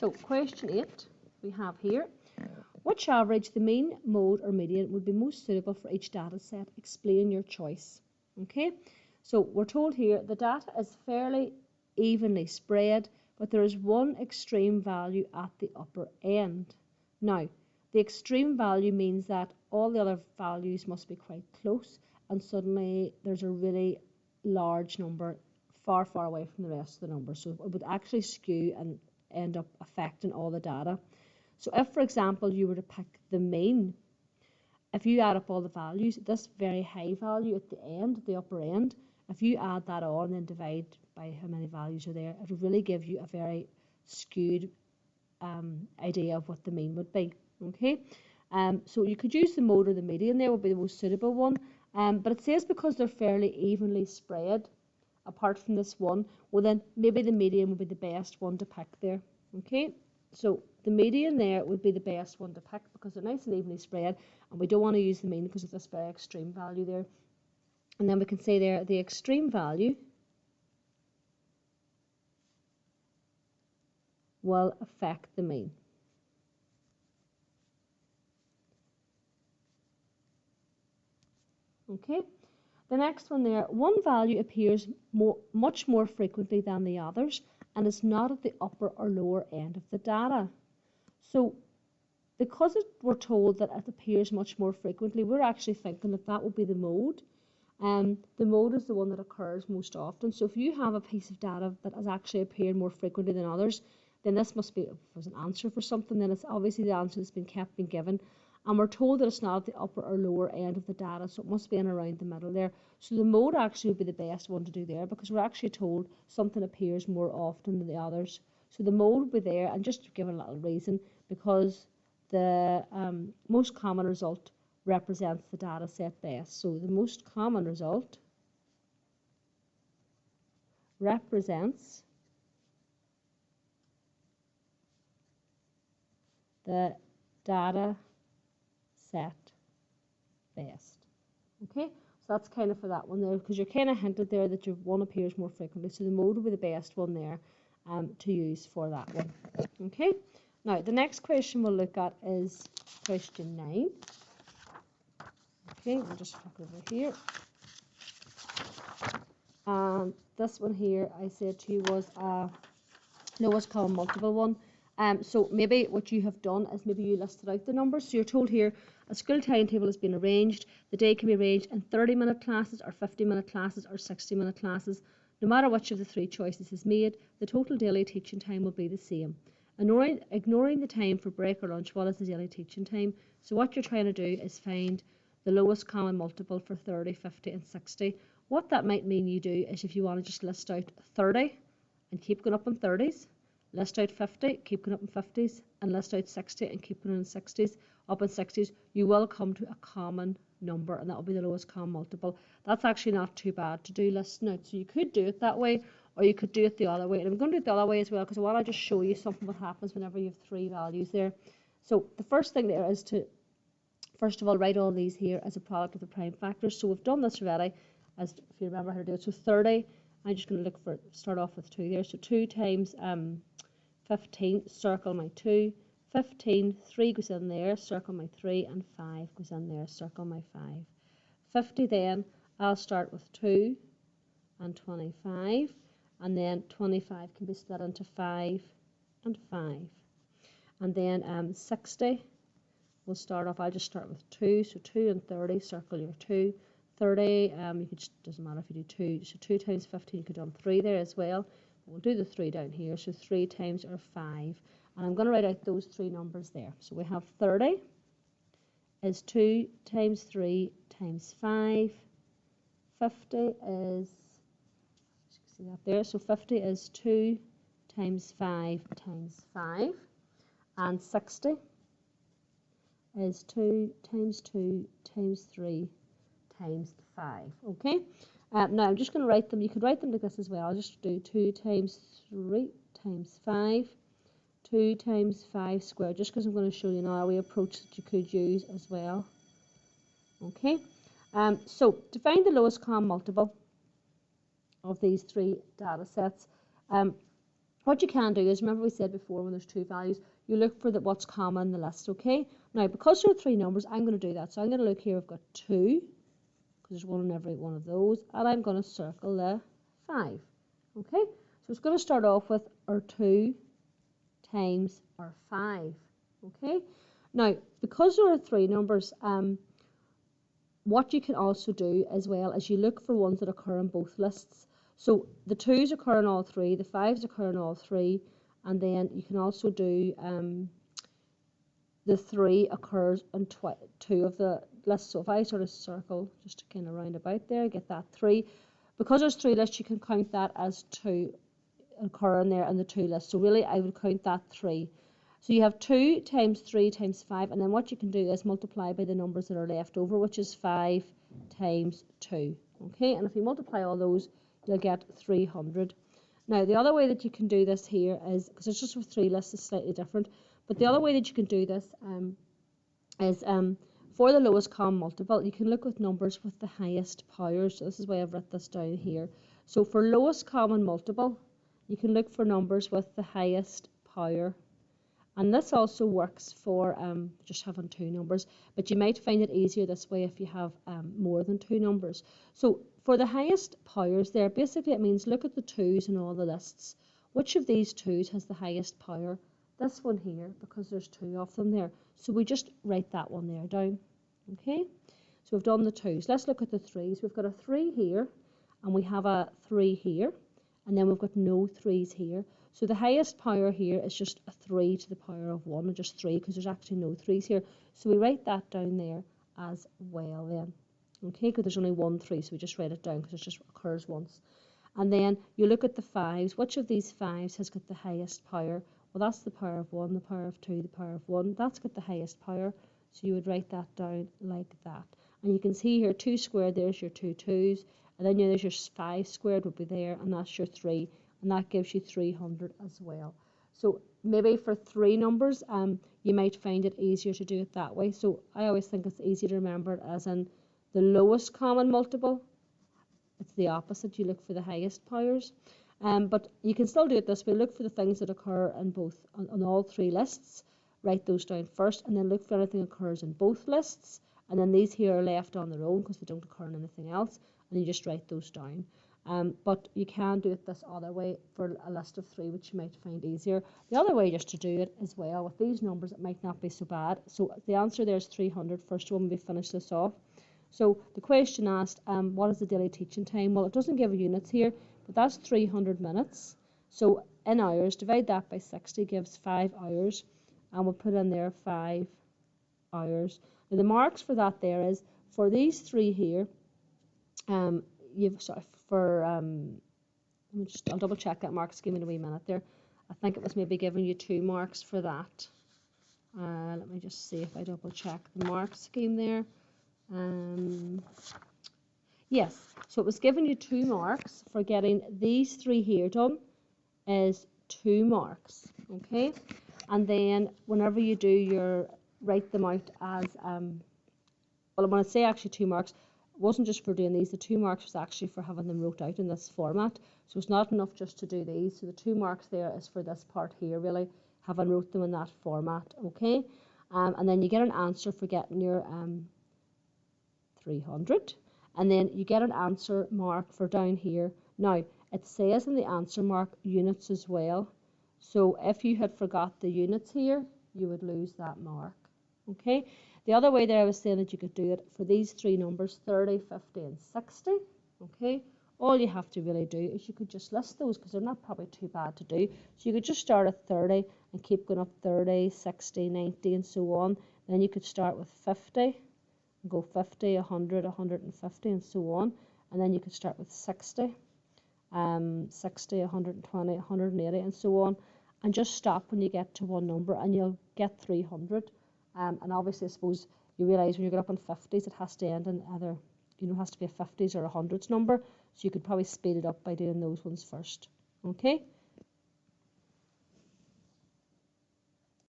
So question 8 we have here. Which average, the mean, mode or median would be most suitable for each data set? Explain your choice. Okay, so we're told here the data is fairly evenly spread, but there is one extreme value at the upper end. Now, the extreme value means that all the other values must be quite close, and suddenly there's a really large number far, far away from the rest of the numbers. So it would actually skew and end up affecting all the data. So if, for example, you were to pick the mean, if you add up all the values, this very high value at the end, at the upper end, if you add that on and then divide by how many values are there, it will really give you a very skewed idea of what the mean would be. Okay, so you could use the mode or the median there, would be the most suitable one. But it says because they're fairly evenly spread, apart from this one, well then maybe the median would be the best one to pick there. Okay, so the median there would be the best one to pick because they're nice and evenly spread, and we don't want to use the mean because of this very extreme value there. And then we can say there the extreme value will affect the mean. Okay, the next one there, one value appears much more frequently than the others and is not at the upper or lower end of the data. So because we're told that it appears much more frequently, we're actually thinking that that would be the mode. The mode is the one that occurs most often. So if you have a piece of data that has actually appeared more frequently than others, then this must be, if it was an answer for something, then it's obviously the answer that's been given. And we're told that it's not at the upper or lower end of the data, so it must be in around the middle there. So the mode actually would be the best one to do there because we're actually told something appears more often than the others. So the mode would be there, and just to give a little reason, because the most common result represents the data set best. So the most common result represents the data set best. Okay, so that's kind of for that one there, because you're kind of hinted there that your one appears more frequently, so the mode will be the best one there to use for that one. Okay, now the next question we'll look at is question 9. Okay, we'll just flip over here. And this one here I said to you was a lowest common multiple one. So maybe what you have done is maybe you listed out the numbers. So you're told here a school timetable has been arranged. The day can be arranged in 30-minute classes or 50-minute classes or 60-minute classes. No matter which of the three choices is made, the total daily teaching time will be the same. Ignoring the time for break or lunch, what is the daily teaching time? So what you're trying to do is find the lowest common multiple for 30, 50 and 60. What that might mean you do is if you want to just list out 30 and keep going up in 30s, list out 50, keep going up in 50s, and list out 60 and keep going in 60s, up in 60s, you will come to a common number, and that will be the lowest common multiple. That's actually not too bad to do listing out. So you could do it that way, or you could do it the other way. And I'm going to do it the other way as well, because I want to just show you something what happens whenever you have three values there. So the first thing there is to, first of all, write all these here as a product of the prime factors. So we've done this already, as if you remember how to do it. So 30, I'm just going to look for, start off with 2 there. So 2 times 15, circle my 2. 15, 3 goes in there, circle my 3, and 5 goes in there, circle my 5. 50 then, I'll start with 2 and 25, and then 25 can be split into 5 and 5. And then 60, we'll start off, I'll just start with 2, so 2 and 30, circle your 2. 30, you could, doesn't matter if you do 2, so 2 times 15, you could do 3 there as well. We'll do the 3 down here, so 3 times or 5. And I'm going to write out those 3 numbers there. So we have 30 is 2 times 3 times 5. 50 is, see that there, so 50 is 2 times 5 times 5. And 60 is 2 times 2 times 3 times 5. Okay, now I'm just going to write them. You could write them like this as well. I'll just do 2 times 3 times 5. 2 times 5 squared, just because I'm going to show you now a way approach that you could use as well. Okay, so to find the lowest common multiple of these 3 data sets, What you can do is, remember we said before, when there's two values, you look for what's common in the list, okay? Now, because there are three numbers, I'm going to do that. So I'm going to look here, I've got 2, because there's one in every one of those, and I'm going to circle the 5, okay? So it's going to start off with our 2 times our 5, okay? Now, because there are three numbers, what you can also do as well is you look for ones that occur in both lists. So the 2's occur in all three, the 5's occur in all three, and then you can also do the 3 occurs in 2 of the lists. So if I sort of circle just to kind of round about there, get that 3. Because there's 3 lists, you can count that as 2 occur in there in the 2 lists. So really I would count that 3. So you have 2 times 3 times 5, and then what you can do is multiply by the numbers that are left over, which is 5 times 2. Okay, and if you multiply all those, you'll get 300. Now, the other way that you can do this here is, because it's just with 3 lists, it's slightly different, but the other way that you can do this is for the lowest common multiple, you can look with numbers with the highest powers. So this is why I've written this down here. So for lowest common multiple, you can look for numbers with the highest power. And this also works for just having 2 numbers, but you might find it easier this way if you have more than 2 numbers. So for the highest powers there, basically it means look at the 2's in all the lists. Which of these 2's has the highest power? This one here, because there's 2 of them there. So we just write that one there down. Okay, so we've done the 2's. Let's look at the 3's. We've got a 3 here, and we have a 3 here, and then we've got no 3's here. So the highest power here is just a 3 to the power of 1, or just 3, because there's actually no 3's here. So we write that down there as well then. Okay, because there's only 1 3, so we just write it down because it just occurs once. And then you look at the 5's. Which of these 5's has got the highest power? Well, that's the power of 1, the power of 2, the power of 1. That's got the highest power. So you would write that down like that. And you can see here 2 squared, there's your 2 2's. And then there's your 5 squared would be there, and that's your 3. And that gives you 300 as well. So maybe for 3 numbers, you might find it easier to do it that way. So I always think it's easy to remember it as in the lowest common multiple. It's the opposite. You look for the highest powers. But you can still do it this way. Look for the things that occur in both, on all 3 lists. Write those down first, and then look for anything that occurs in both lists. And then these here are left on their own because they don't occur in anything else. And you just write those down. But you can do it this other way for a list of 3, which you might find easier. The other way just to do it as well, with these numbers, it might not be so bad. So the answer there is 300. First one, we finish this off. So the question asked, what is the daily teaching time? Well, it doesn't give units here, but that's 300 minutes. So in hours, divide that by 60 gives 5 hours. And we'll put in there 5 hours. Now the marks for that there is, for these 3 here, I'll double check that marks, give me a wee minute there. I think it was maybe giving you 2 marks for that. Let me just see if I double check the mark scheme there. Yes, so it was giving you 2 marks for getting these 3 here done is 2 marks, okay? And then whenever you do your, write them out as, well, when I say actually 2 marks, it wasn't just for doing these. The 2 marks was actually for having them wrote out in this format. So it's not enough just to do these. So the 2 marks there is for this part here, really, having wrote them in that format, okay? And then you get an answer for getting your 300. And then you get an answer mark for down here. Now, it says in the answer mark units as well. So if you had forgot the units here, you would lose that mark, okay? The other way there I was saying that you could do it for these 3 numbers, 30, 50 and 60, okay? All you have to really do is you could just list those because they're not probably too bad to do. So you could just start at 30 and keep going up 30, 60, 90 and so on. Then you could start with 50 and go 50, 100, 150 and so on. And then you could start with 60, 60, 120, 180 and so on. And just stop when you get to one number and you'll get 300. And obviously, I suppose you realise when you get up in 50s, it has to end in either, it has to be a 50s or a 100s number. So you could probably speed it up by doing those ones first. Okay?